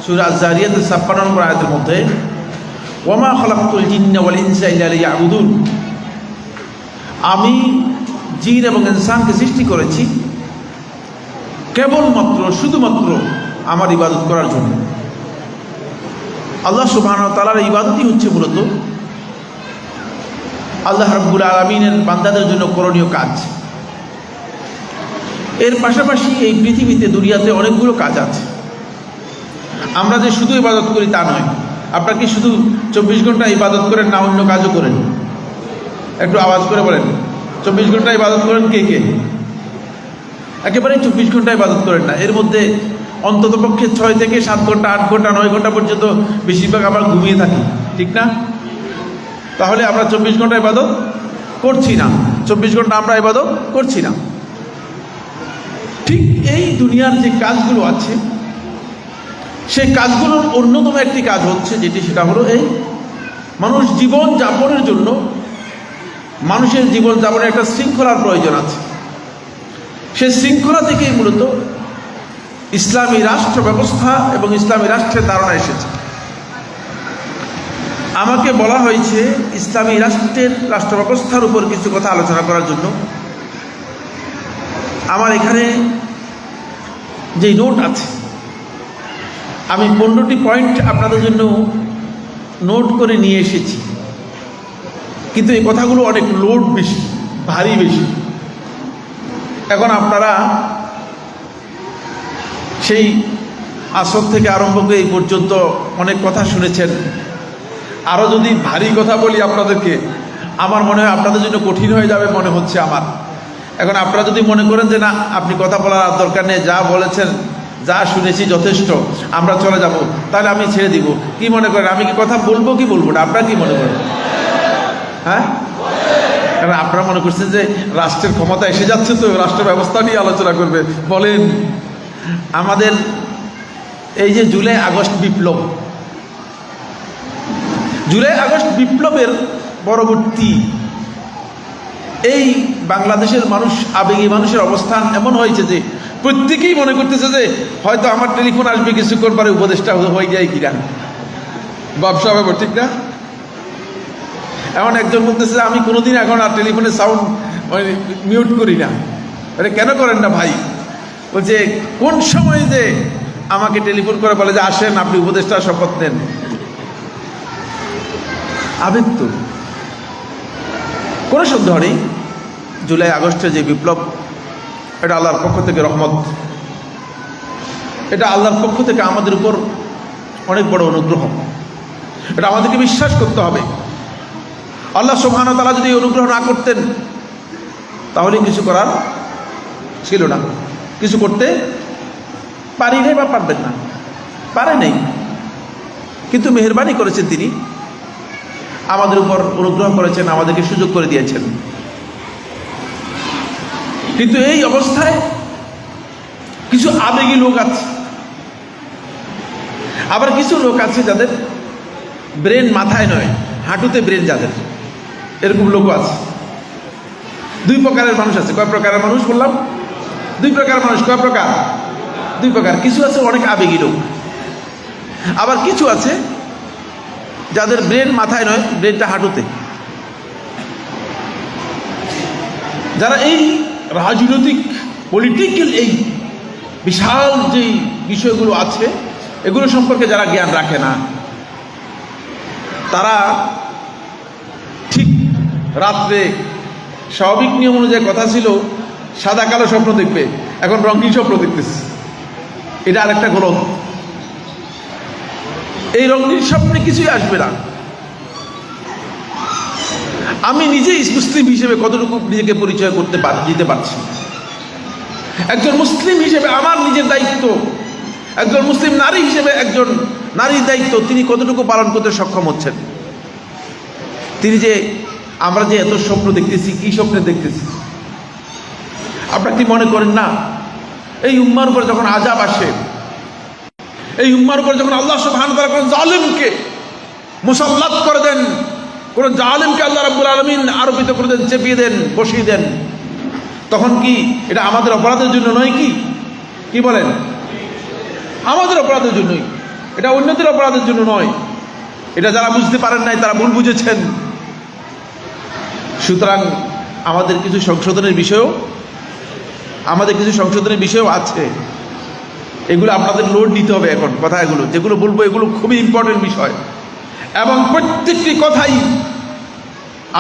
সূরা আয-যারিয়াতের ৫৬ নম্বর আয়াতের মধ্যে, ওয়ামা খালাকতুল জিন্না ওয়াল ইনসা ইল্লা লিয়াবুদুন, আমি জিন এবং ইনসানকে সৃষ্টি করেছি কেবলমাত্র শুধুমাত্র আমার ইবাদত করার জন্য। আল্লাহ সুবহানাহু ওয়া তাআলার ইবাদতই হচ্ছে মূলত আল্লাহ রাব্বুল আলামিনের বান্দাদের জন্য করণীয় কাজ। এর পাশাপাশি এই পৃথিবীতে দুনিয়াতে অনেকগুলো কাজ আছে। আমরা যে শুধু ইবাদত করি তা নয়। আপনারা কি শুধু ২৪ ঘন্টা ইবাদত করেন না অন্য কাজও করেন? একটু আওয়াজ করে বলেন, ২৪ ঘন্টা ইবাদত করেন কে কে? একেবারেই ২৪ ঘন্টা ইবাদত করেন না। এর মধ্যে অন্ততপক্ষে ৬ থেকে ৭ ঘন্টা, ৮ ঘন্টা, ৯ ঘন্টা পর্যন্ত বেশিরভাগ আমরা ঘুমিয়ে থাকি, ঠিক না? তাহলে আমরা ২৪ ঘন্টা ইবাদত করছি না, ২৪ ঘন্টা আমরা ইবাদত করছি না। ঠিক এই দুনিয়ার যে কাজগুলো আছে, সেই কাজগুলোর অন্যতম একটি কাজ হচ্ছে যেটি, সেটা হলো এই মানুষ জীবন যাপনের জন্য, মানুষের জীবন যাপনের একটা শৃঙ্খলার প্রয়োজন আছে। সেই শৃঙ্খলা থেকেই মূলত ইসলামী রাষ্ট্র ব্যবস্থা এবং ইসলামী রাষ্ট্রের ধারণা এসেছে। আমাকে বলা হয়েছে ইসলামী রাষ্ট্র ব্যবস্থার উপর কিছু কথা আলোচনা করার জন্য। আমার এখানে যে নোট আছে, আমি 15টি পয়েন্ট আপনাদের জন্য নোট করে নিয়ে এসেছি, কিন্তু এই কথাগুলো অনেক লোড বেশি, ভারী বেশি। এখন আপনারা সেই আসর থেকে আরম্ভ করে এই পর্যন্ত অনেক কথা শুনেছেন। আরও যদি ভারী কথা বলি আপনাদেরকে, আমার মনে হয় আপনাদের জন্য কঠিন হয়ে যাবে মনে হচ্ছে আমার। এখন আপনারা যদি মনে করেন যে না, আপনি কথা বলার আর দরকার নেই, যা বলেছেন, যা শুনেছি যথেষ্ট, আমরা চলে যাব, তাহলে আমি ছেড়ে দিব। কি মনে করেন, আমি কি কথা বলবো কি বলবো না? আপনারা কি মনে করেন? হ্যাঁ, কারণ আপনারা মনে করছেন যে রাষ্ট্রের ক্ষমতা এসে যাচ্ছে, তো রাষ্ট্র ব্যবস্থা নিয়ে আলোচনা করবে। বলেন, আমাদের এই যে জুলাই আগস্ট বিপ্লব, জুলাই আগস্ট বিপ্লবের পরবর্তী এই বাংলাদেশের মানুষ, আবেগী মানুষের অবস্থান এমন হয়েছে যে প্রত্যেকেই মনে করতেছে যে হয়তো আমার টেলিফোন আসবে কিছুক্ষণ পরে, উপদেশটা হয়ে যায় কিনা, ব্যবসা হবে, ঠিক না? এমন একজন বলতেছে যে আমি কোনোদিন এখন আর টেলিফোনের সাউন্ড মিউট করি না। আরে কেন করেন না ভাই? বলছে কোন সময় যে আমাকে টেলিফোন করে বলে যে আসেন আপনি উপদেষ্টা শপথ নেন। আবেগ তো, কোনো সন্দেহ নেই জুলাই আগস্টে যে বিপ্লব, এটা আল্লাহর পক্ষ থেকে রহমত, এটা আল্লাহর পক্ষ থেকে আমাদের উপর অনেক বড় অনুগ্রহ। এটা আমাদেরকে বিশ্বাস করতে হবে। আল্লাহ সুবহানাহু ওয়া তাআলা যদি অনুগ্রহ না করতেন তাহলে কিছু করার ছিল না, কিছু করতে পারি নাই বা পারবেন না, পারে নেই। কিন্তু মেহেরবানি করেছেন তিনি, আমাদের উপর অনুগ্রহ করেছেন, আমাদেরকে সুযোগ করে দিয়েছেন। কিন্তু এই অবস্থায় কিছু আবেগী লোক আছে, আবার কিছু লোক আছে যাদের ব্রেন মাথায় নয়, হাঁটুতে ব্রেন যাদের, এরকম লোকও আছে। দুই প্রকারের মানুষ আছে। কয় প্রকারের মানুষ বললাম? দুই প্রকারের মানুষ। কয় প্রকার? দুই প্রকার। কিছু আছে অনেক আবেগী লোক, আবার কিছু আছে যাদের ব্রেন মাথায় নয়, ব্রেনটা হাঁটুতে। যারা এই রাজনৈতিক পলিটিক্যাল এই বিশাল যেই বিষয়গুলো আছে এগুলো সম্পর্কে যারা জ্ঞান রাখে না, তারা ঠিক রাত্রে স্বাভাবিক নিয়ম অনুযায়ী কথা ছিল সাদা কালো স্বপ্ন দেখবে, এখন রঙিন স্বপ্ন দেখতেছে। এটা আরেকটা গলদ। এই রঙিন স্বপ্নে কিছুই আসবে না। আমি নিজেই মুসলিম হিসেবে কতটুকু নিজেকে পরিচয় দিতে পারছি, একজন মুসলিম হিসেবে আমার নিজের দায়িত্ব, একজন মুসলিম নারী হিসেবে একজন নারীর দায়িত্ব তিনি কতটুকু পালন করতে সক্ষম হচ্ছেন। তিনি যে আমরা যে এত স্বপ্ন দেখতেছি, কি স্বপ্নে দেখতেছি? আপনারা কি মনে করেন না এই উম্মার উপর যখন আযাব আসে, এই উম্মার উপর যখন আল্লাহ সুবহানাহু ওয়া তাআলা কোন জালিমকে মুসাল্লাত করে দেন, কোন জালিমকে আল্লাহ রাব্বুল আলামিন আরোপিত করে দেন, চেপিয়ে দেন, বসিয়ে দেন, তখন কি এটা আমাদের অপরাধের জন্য নয়? কি বলেন? আমাদের অপরাধের জন্যই। এটা অন্যদের অপরাধের জন্য নয়। এটা যারা বুঝতে পারেন নাই তারা ভুল বুঝেছেন। সুতরাং আমাদের কিছু সংশোধনের বিষয়ও আছে। এগুলো আপনাদের লোড নিতে হবে। এখন কথাগুলো যেগুলো বলবো এগুলো খুবই ইম্পর্টেন্ট বিষয়, এবং প্রত্যেকটি কথাই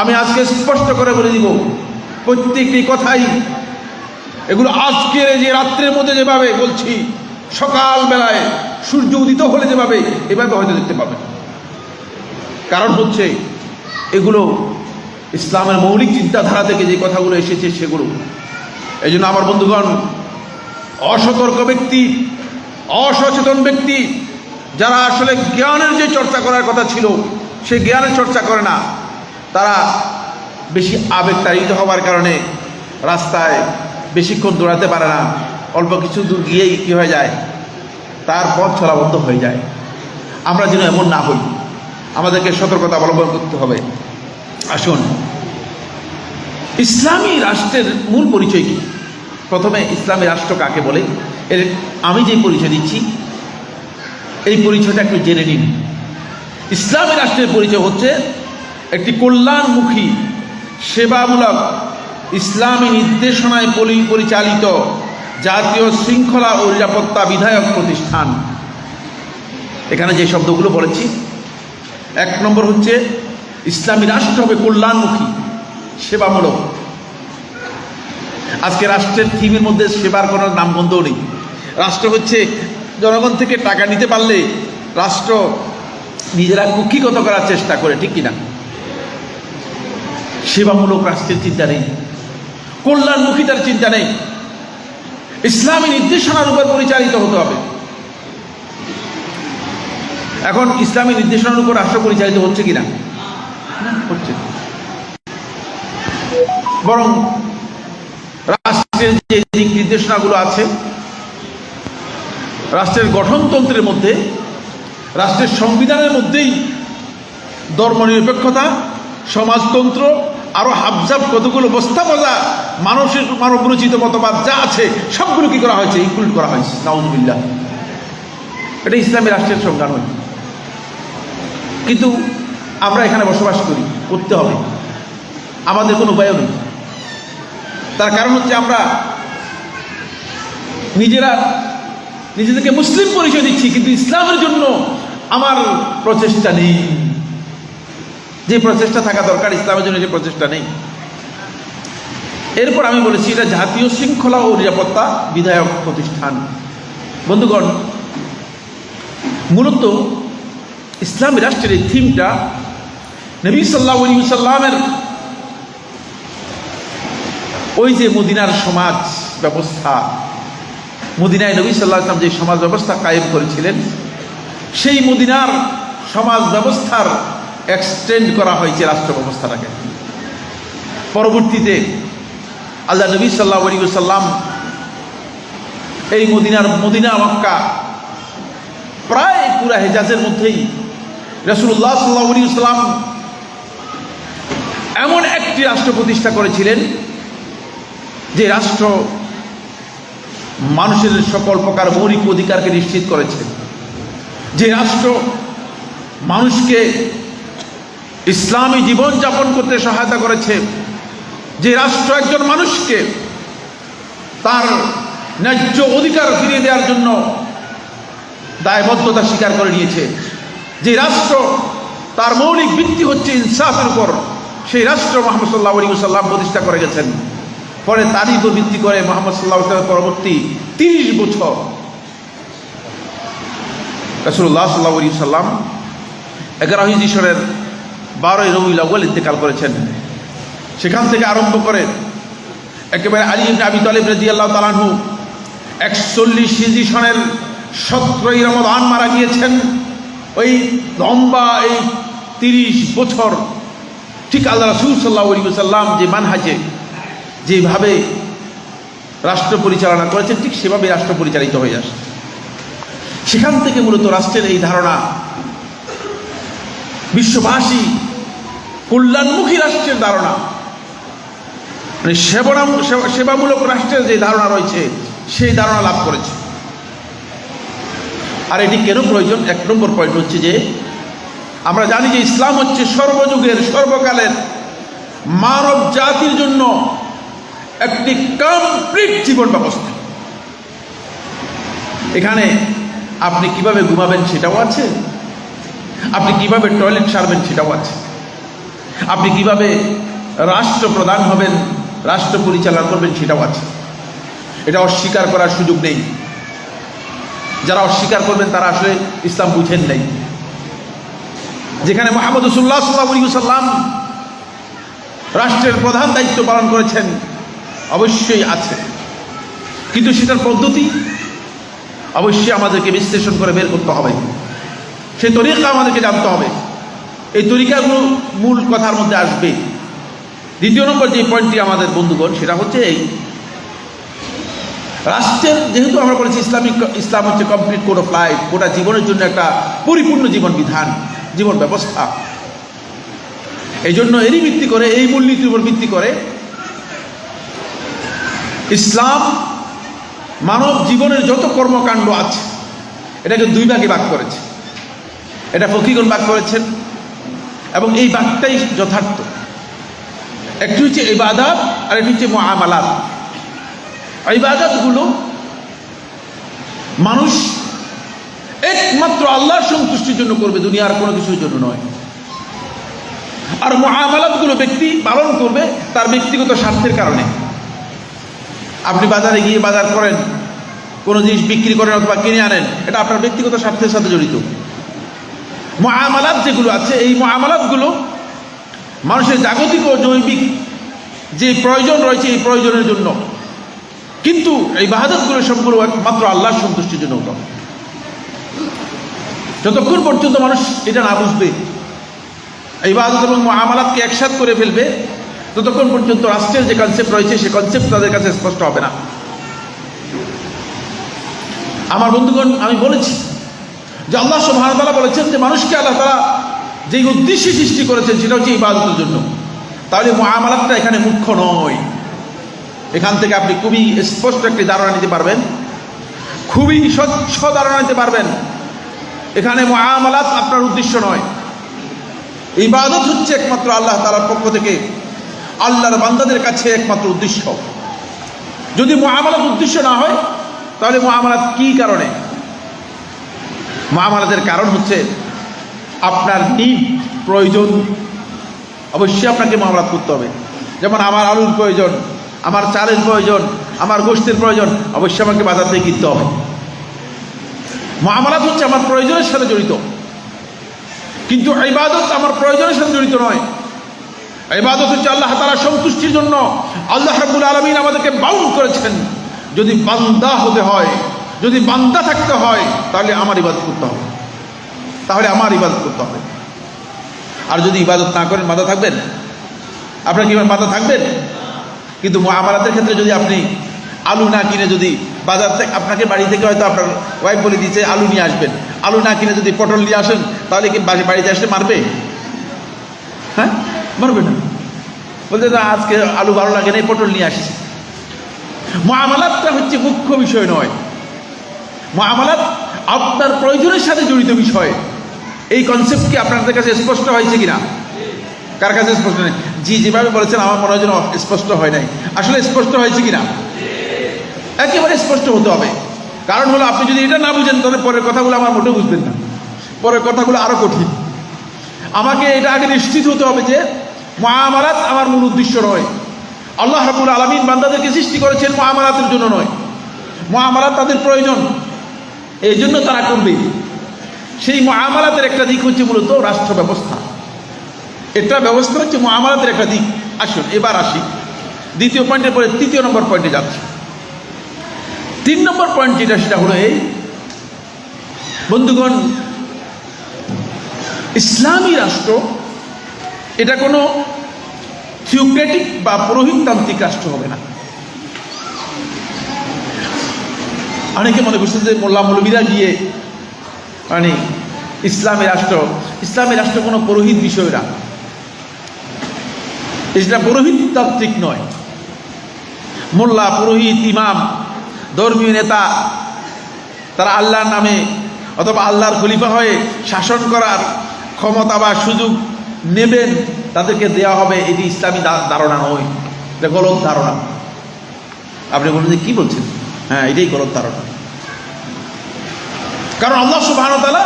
আমি আজকে স্পষ্ট করে বলে দিব। প্রত্যেকটি কথাই এগুলো আজকের যে রাত্রের মধ্যে যেভাবে বলছি, সকালবেলায় সূর্য উদিত হলে যেভাবে এভাবে হয়তো দেখতে পাবেন। কারণ হচ্ছে এগুলো ইসলামের মৌলিক চিন্তাধারা থেকে যে কথাগুলো এসেছে সেগুলো। এই জন্য আমার বন্ধুগণ, অসতর্ক ব্যক্তি, অসচেতন ব্যক্তি যারা আসলে জ্ঞানের যে চর্চা করার কথা ছিল সেই জ্ঞানের চর্চা করে না, তারা বেশি আবেগতাড়িত হওয়ার কারণে রাস্তায় বেশিক্ষণ দৌড়াতে পারে না। অল্প কিছু দূর গিয়েই কী হয়ে যায়, তার পথ চলা বন্ধ হয়ে যায়। আমরা যেন এমন না হই, আমাদেরকে সতর্কতা অবলম্বন করতে হবে। আসুন, ইসলামী রাষ্ট্রের মূল পরিচয় কি? প্রথমে ইসলামী রাষ্ট্র কাকে বলে এর আমি যে পরিচয় দিচ্ছি এই পরিচয়টা একটু জেনে নিন। ইসলামী রাষ্ট্রের পরিচয় হচ্ছে একটি কল্যাণমুখী, সেবামূলক, ইসলামী নির্দেশনায় পরিচালিত জাতীয় শৃঙ্খলা ও নিরাপত্তা বিধায়ক প্রতিষ্ঠান। এখানে যে শব্দগুলো বলেছি, 1 নম্বর হচ্ছে ইসলামী রাষ্ট্র হবে কল্যাণমুখী, সেবামূলক। আজকে রাষ্ট্রের থিমের মধ্যে সেবার কোনো নামগন্ধও নেই। রাষ্ট্র হচ্ছে জনগণ থেকে টাকা নিতে পারলে রাষ্ট্র নিজেরা কুক্ষিগত করার চেষ্টা করে, ঠিক কিনা? সেবামূলক রাষ্ট্রের চিন্তা নেই, কল্যাণমুখিতার চিন্তা নেই। ইসলামী নির্দেশনার উপর পরিচালিত হতে হবে। এখন ইসলামী নির্দেশনার উপর রাষ্ট্র পরিচালিত হচ্ছে কিনা? হচ্ছে। বরং রাষ্ট্রের যে দিক নির্দেশনাগুলো আছে, রাষ্ট্রের গঠনতন্ত্রের মধ্যে, রাষ্ট্রের সংবিধানের মধ্যেই ধর্মনিরপেক্ষতা, সমাজতন্ত্র, আরো হাবজাব কতগুলো বস্তাবজা মানুষের মানবরচিত মতবাদ যা আছে সবগুলো কি করা হয়েছে, ইনক্লুড করা হয়েছে। নাউজুবিল্লাহ। এটা ইসলামী রাষ্ট্রের সংজ্ঞা নয়, কিন্তু আমরা এখানে বসবাস করি, করতে হবে, আমাদের কোনো উপায় নেই। তার কারণ হচ্ছে আমরা নিজেদেরকে মুসলিম পরিচয় দিচ্ছি, কিন্তু ইসলামের জন্য আমার প্রচেষ্টা নেই। যে প্রচেষ্টা থাকা দরকার ইসলামের জন্য, যে প্রচেষ্টা নেই। এরপর আমি বলেছি এটা জাতীয় শৃঙ্খলা ও নিরাপত্তা বিধায়ক প্রতিষ্ঠান। বন্ধুগণ, মূলত ইসলামী রাষ্ট্রের এই থিমটা নবী সাল্লাল্লাহু আলাইহি ওয়াসাল্লামের ওই যে মদিনার সমাজ ব্যবস্থা, মদিনায় নবী সাল্লাল্লাহু আলাইহি ওয়াসাল্লাম যে সমাজ ব্যবস্থা কায়েম করেছিলেন, সেই মদিনার সমাজ ব্যবস্থার এক্সটেন্ড করা হয়েছে রাষ্ট্র ব্যবস্থাটাকে। পরবর্তীতে আল্লাহ নবী সাল্লাল্লাহু আলাইহি ওয়াসাল্লাম এই মদিনা মক্কা প্রায় পুরা হেজাজের মধ্যেই রাসূলুল্লাহ সাল্লাল্লাহু আলাইহি ওয়াসাল্লাম এমন একটি রাষ্ট্র প্রতিষ্ঠা করেছিলেন যে রাষ্ট্র মানুষের সকল প্রকার মৌলিক অধিকারকে নিশ্চিত করেছে, যে রাষ্ট্র মানুষকে ইসলামী জীবনযাপন করতে সহায়তা করেছে, যে রাষ্ট্র একজন মানুষকে তার ন্যায্য অধিকার ফিরিয়ে দেওয়ার জন্য দায়বদ্ধতা স্বীকার করে নিয়েছে, যে রাষ্ট্র তার মৌলিক ভিত্তি হচ্ছে ইনসাফের উপর, সেই রাষ্ট্র মুহাম্মদ সাল্লাল্লাহু আলাইহি ওয়াসাল্লাম প্রতিষ্ঠা করে গেছেন। পরে তারই উপর ভিত্তি করে মুহাম্মদ সাল্লাল্লাহু আলাইহি ওয়াসাল্লাম পরবর্তী 30 বছর রাসূলুল্লাহ সাল্লাল্লাহু আলাইহি ওয়াসাল্লাম 11 হিজরি সনের 12 রবিউল আউয়াল ইন্তেকাল করেছেন। সেখান থেকে আরম্ভ করে একেবারে আলী ইবনে আবি তালিব রাদিয়াল্লাহু তাআলা আনহু 41 হিজরি সনের 17ই রমজান মারা গিয়েছেন। ওই লম্বা এই 30 বছর ঠিক আল্লাহ রাসূল সাল্লাল্লাহু আলাইহি ওয়াসাল্লাম যে মানহাজে যেভাবে রাষ্ট্র পরিচালনা করেছেন ঠিক সেভাবে রাষ্ট্র পরিচালিত হয়ে আসছে। সেখান থেকে মূলত রাষ্ট্রের এই ধারণা, বিশ্ববাসী কল্যাণমুখী রাষ্ট্রের ধারণা, মানে সেবামূলক রাষ্ট্রের যে ধারণা রয়েছে সেই ধারণা লাভ করেছে। আর এটি কেন প্রয়োজন? 1 নম্বর পয়েন্ট হচ্ছে যে আমরা জানি যে ইসলাম হচ্ছে সর্বযুগের সর্বকালের মানব জাতির জন্য একটি কমপ্লিট জীবন ব্যবস্থা। এখানে আপনি কিভাবে ঘুমাবেন সেটাও আছে, আপনি কিভাবে টয়লেট সারবেন সেটাও আছে, আপনি কিভাবে রাষ্ট্রপ্রধান হবেন, রাষ্ট্র পরিচালনা করবেন সেটাও আছে। এটা অস্বীকার করার সুযোগ নেই। যারা অস্বীকার করবেন তারা আসলে ইসলাম বুঝেন নাই। যেখানে মুহাম্মদ রাসূলুল্লাহ সাল্লাল্লাহু আলাইহি ওয়াসাল্লাম রাষ্ট্রের প্রধান দায়িত্ব পালন করেছেন, অবশ্যই আছে, কিন্তু সেটার পদ্ধতি অবশ্যই আমাদেরকে বিশ্লেষণ করে বের করতে হবে। সেই তরিকা আমাদেরকে জানতে হবে। এই তরিকাগুলো মূল কথার মধ্যে আসবে। দ্বিতীয় নম্বর যে পয়েন্টটি আমাদের বন্ধুগণ, সেটা হচ্ছে এই রাষ্ট্রের, যেহেতু আমরা বলেছি ইসলাম হচ্ছে কমপ্লিট কোড অফ লাইফ, গোটা জীবনের জন্য একটা পরিপূর্ণ জীবন বিধান, জীবন ব্যবস্থা। এই জন্য এরই ভিত্তি করে, এই মূলনীতির উপর ভিত্তি করে ইসলাম মানব জীবনের যত কর্মকাণ্ড আছে এটাকে 2 ভাগে ভাগ করেছে। এটা ফকিহগণ ভাগ করেছেন এবং এই ভাগটাই যথার্থ। একটি হচ্ছে ইবাদত আর একটি হচ্ছে মুআমালাত। ইবাদতগুলো মানুষ একমাত্র আল্লাহর সন্তুষ্টির জন্য করবে, দুনিয়ার কোনো কিছুর জন্য নয়। আর মুআমালাতগুলো ব্যক্তি পালন করবে তার ব্যক্তিগত স্বার্থের কারণে। আপনি বাজারে গিয়ে বাজার করেন, কোনো জিনিস বিক্রি করেন অথবা কিনে আনেন, এটা আপনার ব্যক্তিগত স্বার্থের সাথে জড়িত। মুআমালাত যেগুলো আছে, এই মুআমালাতগুলো মানুষের জাগতিক ও জৈবিক যে প্রয়োজন রয়েছে এই প্রয়োজনের জন্য, কিন্তু এই ইবাদতগুলো সবগুলো একমাত্র আল্লাহর সন্তুষ্টির জন্য হতো। যতক্ষণ পর্যন্ত মানুষ এটা না বুঝবে, ইবাদত এবং মুআমালাতকে একসাথে করে ফেলবে, ততক্ষণ পর্যন্ত রাষ্ট্রের যে কনসেপ্ট রয়েছে সেই কনসেপ্ট তাদের কাছে স্পষ্ট হবে না। আমার বন্ধুগণ, আমি বলেছি যে আল্লাহ সুবহানাহু ওয়া তাআলা বলেছেন যে মানুষকে আল্লাহ তাআলা যেই উদ্দেশ্যে সৃষ্টি করেছেন সেটা হচ্ছে ইবাদতের জন্য। তাহলে মুআমালাতটা এখানে মুখ্য নয়। এখান থেকে আপনি খুবই স্পষ্ট একটি ধারণা নিতে পারবেন, খুবই স্বচ্ছ ধারণা নিতে পারবেন। এখানে মুআমালাত আপনার উদ্দেশ্য নয়, ইবাদত হচ্ছে একমাত্র আল্লাহ তাআলার পক্ষ থেকে আল্লাহর বান্দাদের কাছে একমাত্র উদ্দেশ্য। যদি মুআমালাত উদ্দেশ্য না হয় তাহলে মুআমালাত কি কারণে? মুআমালাতের কারণ হচ্ছে আপনার নিড, প্রয়োজন। অবশ্যই আপনাকে মুআমালাত করতে হবে। যেমন আমার আলুর প্রয়োজন, আমার চালের প্রয়োজন, আমার গোশতের প্রয়োজন, অবশ্যই আমাকে বাজার থেকে কিনতে হবে। মুআমালাত হচ্ছে আমার প্রয়োজনের সাথে জড়িত, কিন্তু ইবাদত আমার প্রয়োজনের সাথে জড়িত নয়। ইবাদত হচ্ছে আল্লাহ তাআলার সন্তুষ্টির জন্য। আল্লাহ রাব্বুল আলামিন আমাদেরকে বাউন্ড করেছেন, যদি বান্দা হতে হয়, যদি বান্দা থাকতে হয়, তাহলে আমার ইবাদত করতে হবে, তাহলে আমার ইবাদত করতে হবে। আর যদি ইবাদত না করেন বান্দা থাকবেন? আপনার কি বান্দা থাকবেন? কিন্তু মুআমালাতের ক্ষেত্রে যদি আপনি আলু না কিনে, যদি বাজার থেকে আপনাকে বাড়ি থেকে হয়তো আপনার ওয়াইফ বলে দিয়েছে আলু নিয়ে আসবেন, আলু না কিনে যদি পটল নিয়ে আসেন, তাহলে কি বাড়িতে আসলে মারবে? হ্যাঁ, মারবে না। বলতে না, আজকে আলু ভালো লাগে না, পটল নিয়ে আসছে। মুআমালাতটা হচ্ছে মুখ্য বিষয় নয়। মুআমালাত আপনার প্রয়োজনের সাথে জড়িত বিষয়। এই কনসেপ্ট কি আপনাদের কাছে স্পষ্ট হয়েছে কিনা? কার কাছে স্পষ্ট নেই? জি, যেভাবে বলেছেন আমার মনে হয় যেন স্পষ্ট হয় নাই। আসলে স্পষ্ট হয়েছে কিনা? একেবারে স্পষ্ট হতে হবে। কারণ হলো, আপনি যদি এটা না বুঝেন তাহলে পরের কথাগুলো আমার মোটেও বুঝবেন না, পরের কথাগুলো আরো কঠিন। আমাকে এটা আগে নিশ্চিত হতে হবে যে মুআমালাত আমার মূল উদ্দেশ্য নয়। আল্লাহ রাব্বুল আলামিন বান্দাদেরকে সৃষ্টি করেছেন মুআমালাতের জন্য নয়। মুআমালাত তাদের প্রয়োজন, এই জন্য তারা করবে। সেই মুআমালাতের একটা দিক হচ্ছে মূলত রাষ্ট্র ব্যবস্থা। এটা ব্যবস্থা হচ্ছে মুআমালাতের একটা দিক। আসুন এবার আসি দ্বিতীয় পয়েন্টের পরে 3 নম্বর পয়েন্টে যাচ্ছি। 3 নম্বর পয়েন্ট যেটা, সেটা হলো এই বন্ধুগণ, ইসলামী রাষ্ট্র এটা কোনো থিওক্রেটিক বা পুরোহিততান্ত্রিক রাষ্ট্র হবে না। অনেকে মনে করছে যে মোল্লা মৌলবীরা গিয়ে মানে ইসলামী রাষ্ট্র কোনো পুরোহিত বিষয় না, এটা পুরোহিততান্ত্রিক নয়। মোল্লা, পুরোহিত, ইমাম, ধর্মীয় নেতা, তারা আল্লাহর নামে অথবা আল্লাহর খলিফা হয়ে শাসন করার ক্ষমতা বা সুযোগ নেবেন, তাদেরকে দেওয়া হবে, এটি ইসলামী ধারণা নয়, এটা গলত ধারণা। আপনি বলুন যে কি বলছেন? হ্যাঁ, এটাই গলত ধারণা। কারণ আল্লাহ সুবহানাহু ওয়া তাআলা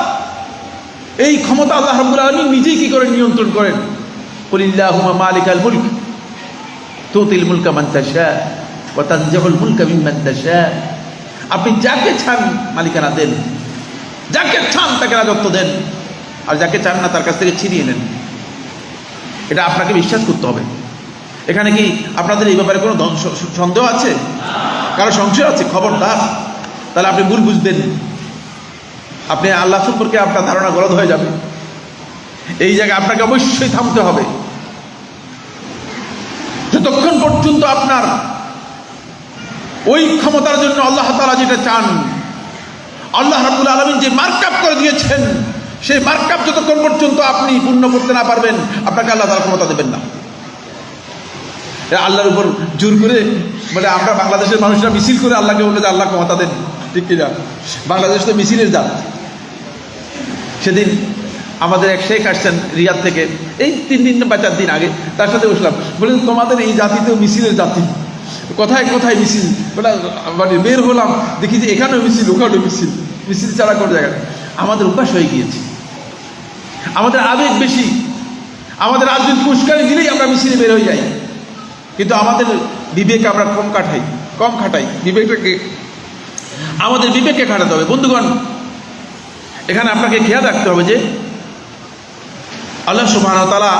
এই ক্ষমতা আল্লাহ রাব্বুল আলামিন নিজেই কি করে নিয়ন্ত্রণ করেন? কুলিল্লাহুম্মা মালিকাল মুলক তুতিল মুলকা মান তাশা ওয়া তানজিউল মুলকা মিম্মান তাশা। আপনি যাকে চান মালিকানা দেন, যাকে চান তাকে রাজত্ব দেন, আর যাকে চান না তার কাছ থেকে ছিনিয়ে নেন। এটা আপনাকে বিশ্বাস করতে হবে। এখানে কি আপনাদের এই ব্যাপারে কোনো সন্দেহ আছে? কারো সংশয় আছে? খবরদার, তাহলে আপনি ভুল বুঝবেন, আপনি আল্লাহ সম্পর্কে আপনার ধারণা গলদ হয়ে যাবে। এই জায়গায় আপনাকে অবশ্যই থামতে হবে। যতক্ষণ পর্যন্ত আপনার ওই ক্ষমতার জন্য আল্লাহ তাআলা যেটা চান, আল্লাহ রাব্বুল আলামিন যে মার্কআপ করে দিয়েছেন, সেই মার্কআপ যতক্ষণ পর্যন্ত আপনি পূর্ণ করতে না পারবেন, আপনাকে আল্লাহ তাআলা ক্ষমতা দেবেন না। আল্লাহর উপর জোর করে, মানে আমরা বাংলাদেশের মানুষরা মিছিল করে আল্লাহকে বলে যে আল্লাহ ক্ষমতা দেন, ঠিক কিনা? বাংলাদেশ তো মিছিলের জাত। সেদিন আমাদের এক শেখ আসছেন রিয়াদ থেকে, এই 3 দিন বা 4 দিন আগে, তার সাথে বসলাম। বললেন তোমাদের এই জাতিতেও মিছিলের জাতি, কোথায় কোথায় মিছিল। মানে বের হলাম, দেখি যে এখানেও মিছিল, ওখানেও মিছিল, মিছিল ছাড়া কোনো জায়গায়। আমাদের অভ্যাস হয়ে গিয়েছে, আমাদের আবেগ বেশি, আমাদের রাজনৈতিক উস্কানি দিলেই আমরা মিছিলে বের হয়ে যাই। কিন্তু আমাদের বিবেক আমরা কম খাটাই। বিবেকটাকে, আমাদের বিবেককে খাটাতে হবে। বন্ধুগণ, এখানে আপনাকে খেয়াল রাখতে হবে যে আল্লাহ সুবহানাহু ওয়া তাআলা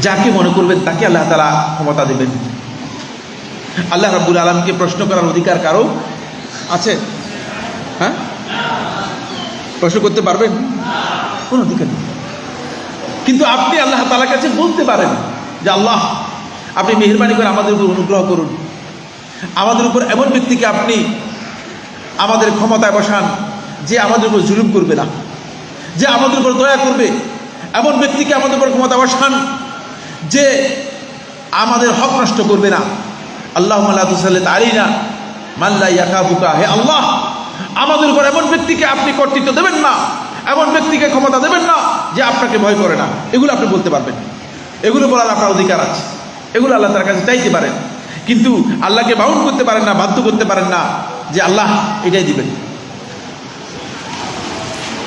যাকে মনে করবেন তাকে আল্লাহ তাআলা ক্ষমতা দেবেন। আল্লাহ রাব্বুল আলামিনকে প্রশ্ন করার অধিকার কারো আছে? হ্যাঁ, প্রশ্ন করতে পারবেন? কোন অধিকার নেই। কিন্তু আপনি আল্লাহ তাআলার কাছে বলতে পারেন যে আল্লাহ, আপনি মেহেরবানি করে আমাদের উপর অনুগ্রহ করুন, আমাদের উপর এমন ব্যক্তিকে আপনি আমাদের ক্ষমতায় বসান যে আমাদের উপর জুলুম করবে না, যে আমাদের উপর দয়া করবে। এমন ব্যক্তিকে আমাদের উপর ক্ষমতা বসান যে আমাদের হক নষ্ট করবে না। আল্লাহুম্মা লা তুসাল্লিত আলাইনা মান লা ইয়াখাফুকা। হে আল্লাহ, আমাদের উপর এমন ব্যক্তিকে আপনি কর্তৃত্ব দেবেন না, এমন ব্যক্তিকে ক্ষমতা দেবেন না যে আপনাকে ভয় করে না। এগুলো আপনি বলতে পারবেন, এগুলো বলার আপনার অধিকার আছে, এগুলো আল্লাহ তার কাছে চাইতে পারেন। কিন্তু আল্লাহকে বাউন্ড করতে পারেন না, বাধ্য করতে পারেন না যে আল্লাহ এটাই দিবেন।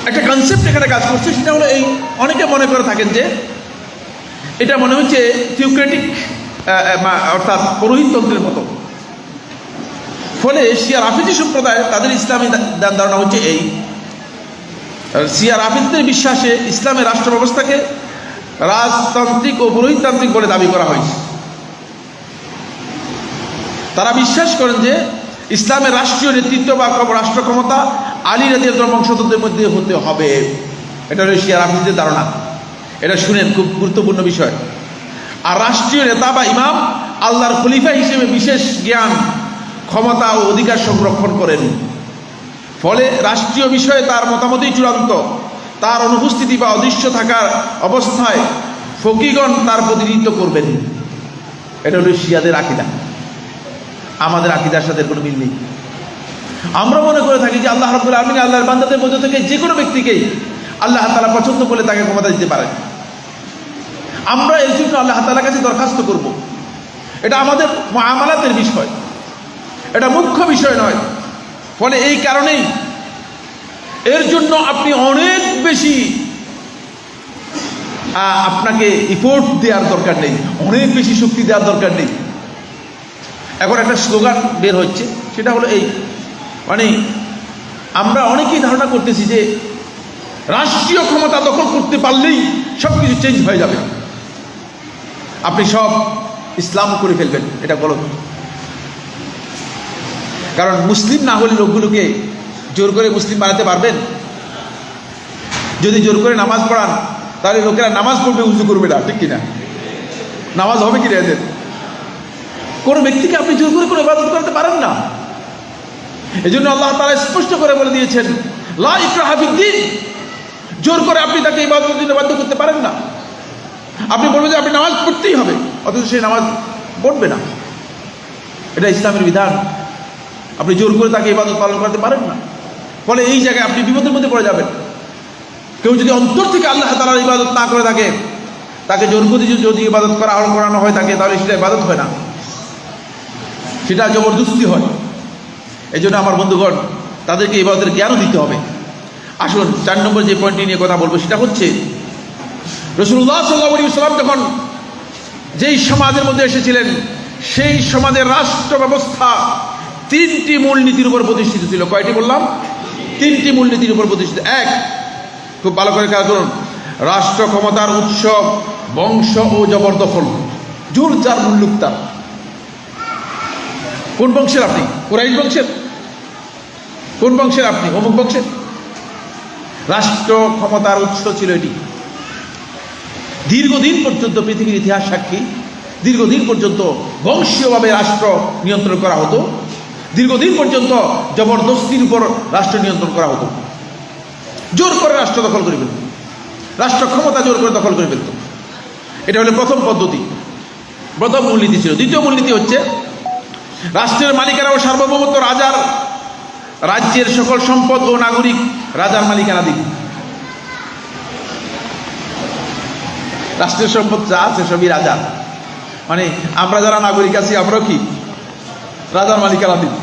একটা কনসেপ্ট এখানে কাজ করছে, সেটা হলো এই, অনেকে মনে করে থাকেন যে এটা মনে হচ্ছে থিওক্রেটিক, অর্থাৎ পুরোহিততন্ত্রের মতো। ফলে শিয়া রাফিজি সম্প্রদায়, তাদের ইসলামী ধারণা হচ্ছে এই, শিয়া রাফিজদের বিশ্বাসে ইসলামের রাষ্ট্র ব্যবস্থাকে রাজতান্ত্রিক ও পুরোহিততান্ত্রিক বলে দাবি করা হয়েছে। তারা বিশ্বাস করেন যে ইসলামের রাষ্ট্রীয় নেতৃত্ব বা রাষ্ট্র ক্ষমতা আলী রাদিয়াল্লাহু বংশধরদের মধ্যে হতে হবে। এটা হলো শিয়া রাফিজদের ধারণা। এটা শুনেন, খুব গুরুত্বপূর্ণ বিষয়। আর রাষ্ট্রীয় নেতা বা ইমাম আল্লাহর খলিফা হিসেবে বিশেষ জ্ঞান, ক্ষমতা ও অধিকার সংরক্ষণ করেন। ফলে রাষ্ট্রীয় বিষয়ে তার মতামতই চূড়ান্ত। তার অনুপস্থিতি বা অদৃশ্য থাকার অবস্থায় ফকিগণ তার প্রতিনিধিত্ব করবেন। এটা হলো শিয়াদের আকীদা। আমাদের আকীদার সাথে কোনো মিল নেই। আমরা মনে করে থাকি যে আল্লাহ রাব্বুল আলামিন আল্লাহর বান্দাদের মধ্য থেকে যে কোনো ব্যক্তিকেই আল্লাহ তাআলা পছন্দ করলে তাকে ক্ষমতা দিতে পারেন। আমরা এই জন্য আল্লাহ তাআলার কাছে দরখাস্ত করব। এটা আমাদের মুআমালাতের বিষয়, এটা মুখ্য বিষয় নয়। ফলে এই কারণেই এর জন্য আপনি অনেক বেশি আপনাকে ইফোর্ট দেওয়ার দরকার নেই, অনেক বেশি শক্তি দেওয়ার দরকার নেই। এখন একটা স্লোগান বের হচ্ছে, সেটা হলো এই, মানে আমরা অনেকেই ধারণা করতেছি যে রাষ্ট্রীয় ক্ষমতা দখল করতে পারলেই সব কিছু চেঞ্জ হয়ে যাবে, আপনি সব ইসলাম করে ফেলবেন। এটা গলত। কারণ মুসলিম না হলে লোকগুলোকে জোর করে মুসলিম বানাতে পারবেন? যদি জোর করে নামাজ পড়ান তাহলে লোকেরা নামাজ পড়বে, উজু করবে না, ঠিক কিনা? নামাজ হবে কি এদের? কোনো ব্যক্তিকে আপনি জোর করে কোনো ইবাদত করতে পারেন না। এই জন্য আল্লাহ তাআলা স্পষ্ট করে বলে দিয়েছেন, লা ইকরাহা ফিদ্দীন, জোর করে আপনি তাকে ইবাদতের জন্য বাধ্য করতে পারেন না। আপনি বলবেন যে আপনি নামাজ পড়তেই হবে, অথচ সেই নামাজ পড়বে না। এটা ইসলামের বিধান। আপনি জোর করে তাকে ইবাদত পালন করতে পারেন না। ফলে এই জায়গায় আপনি বিপদের মধ্যে পড়ে যাবেন। কেউ যদি অন্তর থেকে আল্লাহ তাআলার ইবাদত না করে থাকে, তাকে জোর করে যদি ইবাদত করানো হয় থাকে, তাহলে সেটা ইবাদত হয় না, সেটা জবরদস্তি হয়। এই জন্য আমার বন্ধুগণ, তাদেরকে ইবাদতের জ্ঞানও দিতে হবে। আসুন 4 নম্বর যে পয়েন্টটি নিয়ে কথা বলবো সেটা হচ্ছে, রাসূলুল্লাহ সাল্লাল্লাহু আলাইহি ওয়াসাল্লাম যখন যেই সমাজের মধ্যে এসেছিলেন, সেই সমাজের রাষ্ট্র ব্যবস্থা 3টি মূলনীতির উপর প্রতিষ্ঠিত ছিল। কয়টি বললাম? 3টি মূলনীতির উপর প্রতিষ্ঠিত। এক, খুব ভালো করে খেয়াল করুন, রাষ্ট্র ক্ষমতার উৎস বংশ ও জবরদখল, জোর যার মুল্লুক তার। কোন বংশের আপনি? কুরাইশ বংশের? কোন বংশের আপনি? অমুক বংশের। রাষ্ট্র ক্ষমতার উৎস ছিল এটি। দীর্ঘদিন পর্যন্ত পৃথিবীর ইতিহাস সাক্ষী, দীর্ঘদিন পর্যন্ত বংশীয়ভাবে রাষ্ট্র নিয়ন্ত্রণ করা হতো, দীর্ঘদিন পর্যন্ত জবরদস্তির উপর রাষ্ট্র নিয়ন্ত্রণ করা হতো, জোর করে রাষ্ট্র দখল করে ফেলত, রাষ্ট্র ক্ষমতা জোর করে দখল করে ফেলত। এটা হলো প্রথম পদ্ধতি, প্রথম মূলনীতি ছিল। দ্বিতীয় মূলনীতি হচ্ছে, রাষ্ট্রের মালিকানা ও সার্বভৌমত্ব রাজার, রাজ্যের সকল সম্পদ ও নাগরিক রাজার মালিকানাধীন। রাষ্ট্রের সম্পদ যা আছে সবই রাজার, মানে আমরা যারা নাগরিক আছি আমরাও কি রাজার মালিকানাধীন।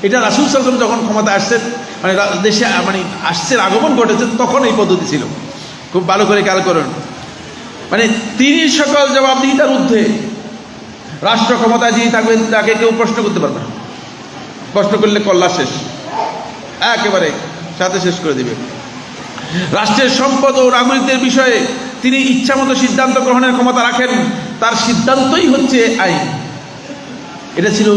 এটা রাসূল সাল্লাল্লাহু আলাইহি ওয়াসাল্লাম যখন ক্ষমতা আসছেন, মানে দেশে মানে আসছেন, আগমন ঘটেছে, তখন এই পদ্ধতি ছিল। খুব ভালো করে খেয়াল করুন, মানে তিনি সকল জবাবদিহিতার ঊর্ধ্বে। রাষ্ট্র ক্ষমতায় যিনি থাকবেন তাকে কেউ প্রশ্ন করতে পারবে না, প্রশ্ন করলে কল্লা শেষ, একেবারে সাথে শেষ করে দিবে। রাষ্ট্রের সম্পদ ও নাগরিকদের বিষয়ে তিনি ইচ্ছামতো সিদ্ধান্ত গ্রহণের ক্ষমতা রাখেন, তার সিদ্ধান্তই হচ্ছে আইন। এটা ছিল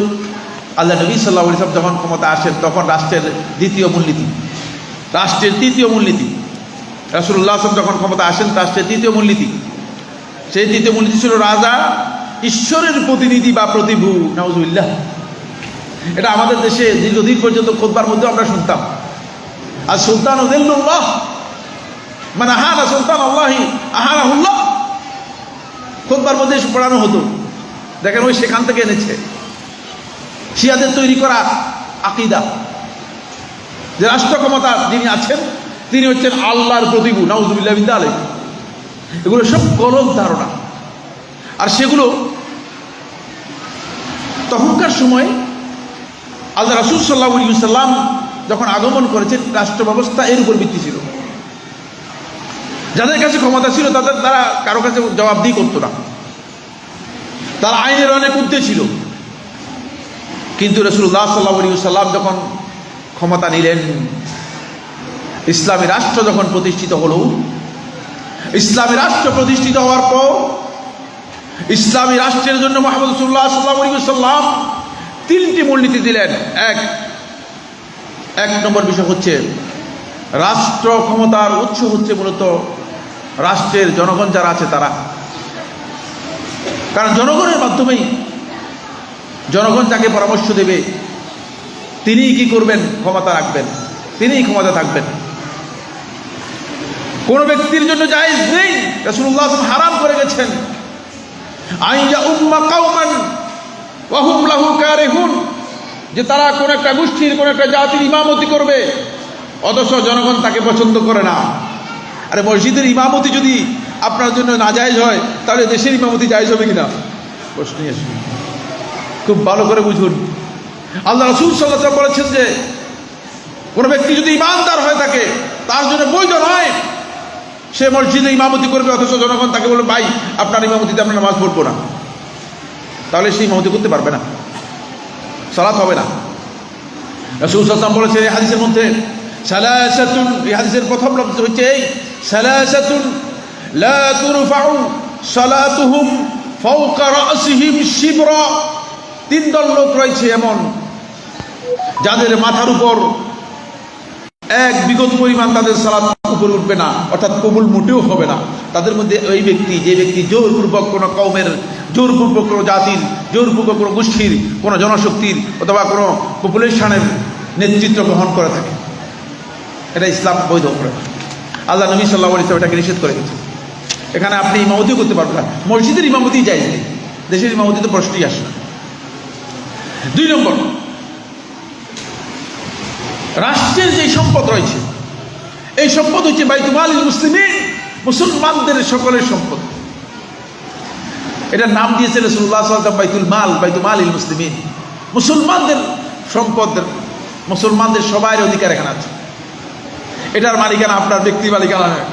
আল্লাহ নবী সাল্লাল্লাহু আলাইহি ওয়াসাল্লাম যখন ক্ষমতা আসেন, তখন রাষ্ট্রের দ্বিতীয় মূলনীতি, রাষ্ট্রের তৃতীয় মূলনীতি। রাসূলুল্লাহ সাল্লাল্লাহু আলাইহি ওয়াসাল্লাম যখন ক্ষমতা আসেন, রাষ্ট্রের তৃতীয় মূলনীতি, সেই তৃতীয় মূলনীতি ছিল রাজা ঈশ্বরের প্রতিনিধি বা প্রতিভু। নাউজুবিল্লাহ। এটা আমাদের দেশে দীর্ঘদিন পর্যন্ত খুতবার মধ্যে আমরা শুনতাম, আর সুলতান উযিল্লুল্লাহ মানে আহানা সুলতান আল্লাহি আহানাহুল্লাহ, খুতবার মধ্যে পড়ানো হতো। দেখেন, ওই সেখান থেকে এনেছে শিয়াদের তৈরি করা আকীদা, যে রাষ্ট্র ক্ষমতা যিনি আছেন তিনি হচ্ছেন আল্লাহর প্রতিভু। নাউজুবিল্লাহ মিন যালিক। এগুলো সব গলত ধারণা। আর সেগুলো তখনকার সময় আল্লাহ রাসূল সাল্লাল্লাহু আলাইহি ওয়াসাল্লাম যখন আগমন করেছেন, রাষ্ট্র ব্যবস্থা এর উপর ভিত্তি ছিল। যাদের কাছে ক্ষমতা ছিল তারা কারো কাছে জবাবদিহি করতো না, তার আইনের অনেক ঊর্ধ্বে ছিল। কিন্তু রাসূলুল্লাহ সাল্লাল্লাহু আলাইহি ওয়াসাল্লাম যখন ক্ষমতা নিলেন, ইসলামী রাষ্ট্র যখন প্রতিষ্ঠিত হলো, ইসলামী রাষ্ট্র প্রতিষ্ঠিত হওয়ার পর ইসলামী রাষ্ট্রের জন্য মুহাম্মদ রাসূলুল্লাহ সাল্লাল্লাহু আলাইহি ওয়াসাল্লাম 3টি মূলনীতি দিলেন। এক নম্বর বিষয় হচ্ছে, রাষ্ট্র ক্ষমতার উৎস হচ্ছে মূলত রাষ্ট্রের জনগণ যারা আছে তারা। কারণ জনগণের মাধ্যমেই, জনগণ যাকে পরামর্শ দেবে তিনিই কি করবেন, ক্ষমতা রাখবেন, তিনিই ক্ষমতা থাকবেন। কোন ব্যক্তির জন্য জায়েজ নেই, রাসূলুল্লাহ সাল্লাল্লাহু আলাইহি ওয়াসাল্লাম হারাম করে গেছেন, আইয়া উম্মা কাওমান ওয়া হুম লাহু কারিহুন, যে তারা কোন একটা গোষ্ঠীর, কোন একটা জাতির ইমামতি করবে, অথচ জনগণ তাকে পছন্দ করে না। আরে মসজিদের ইমামতি যদি আপনার জন্য নাজায়েজ হয়, তাহলে দেশের ইমামতি জায়েজ হবে কিনা? প্রশ্নই আসে। খুব ভালো করে বুঝুন, আল্লাহ রাসূল সাল্লাল্লাহু আলাইহি ওয়াসাল্লাম বলেছেন যে কোন ব্যক্তি যদি ইমানদার হয়ে থাকে, তার জন্য বৈধ নয় সে মসজিদে ইমামতি করবে, অথচ জনগণ তাকে বলবে, ভাই আপনার ইমামতিতে আমরা নামাজ পড়বো না, তাহলে সে ইমামতি করতে পারবে না, সালাত হবে না। রাসূল সাল্লাল্লাহু আলাইহি ওয়াসাল্লাম বলেছেন এই হাদিসের মধ্যে, সালাসাতুন, এই হাদিসের প্রথম লফজ হচ্ছে এই, সালাসাতুন লা তুরফাউ সালাতুহুম ফাওকা রাসিহিম শিবরা। 3 দল লোক রয়েছে এমন, যাদের মাথার উপর 1 বিগত পরিমাণ তাদের সালাত উপরে উঠবে না, অর্থাৎ কবুল মোটেও হবে না। তাদের মধ্যে ওই ব্যক্তি, যে ব্যক্তি জোরপূর্বক কোনো কওমের, জোরপূর্বক কোনো জাতির, জোরপূর্বক কোনো গোষ্ঠীর, কোনো জনশক্তির অথবা কোনো পপুলেশনের নেতৃত্ব গ্রহণ করে থাকে, এটা ইসলাম বৈধ করে। আল্লাহ নবী সাল্লাল্লাহু আলাইহি ওয়াসাল্লাম এটাকে নিষেধ করে গেছে। এখানে আপনি ইমামতিও করতে পারবেন না, মসজিদের ইমামতি জায়েজ নেই, দেশের ইমামতি তো প্রশ্নই আসে না। 2 নম্বর, রাষ্ট্রের যে সম্পদ রয়েছে, এই সম্পদ হচ্ছে বাইতুল মালিল মুসলিমিন, মুসলমানদের সকলের সম্পদ। এটার নাম দিয়েছে রাসূলুল্লাহ সাল্লাল্লাহু আলাইহি ওয়াসাল্লাম বাইতুল মালিল মুসলিমিন, মুসলমানদের সম্পদ, মুসলমানদের সবার অধিকার এখানে আছে। এটার মালিকানা আপনার ব্যক্তি মালিকানা নয়।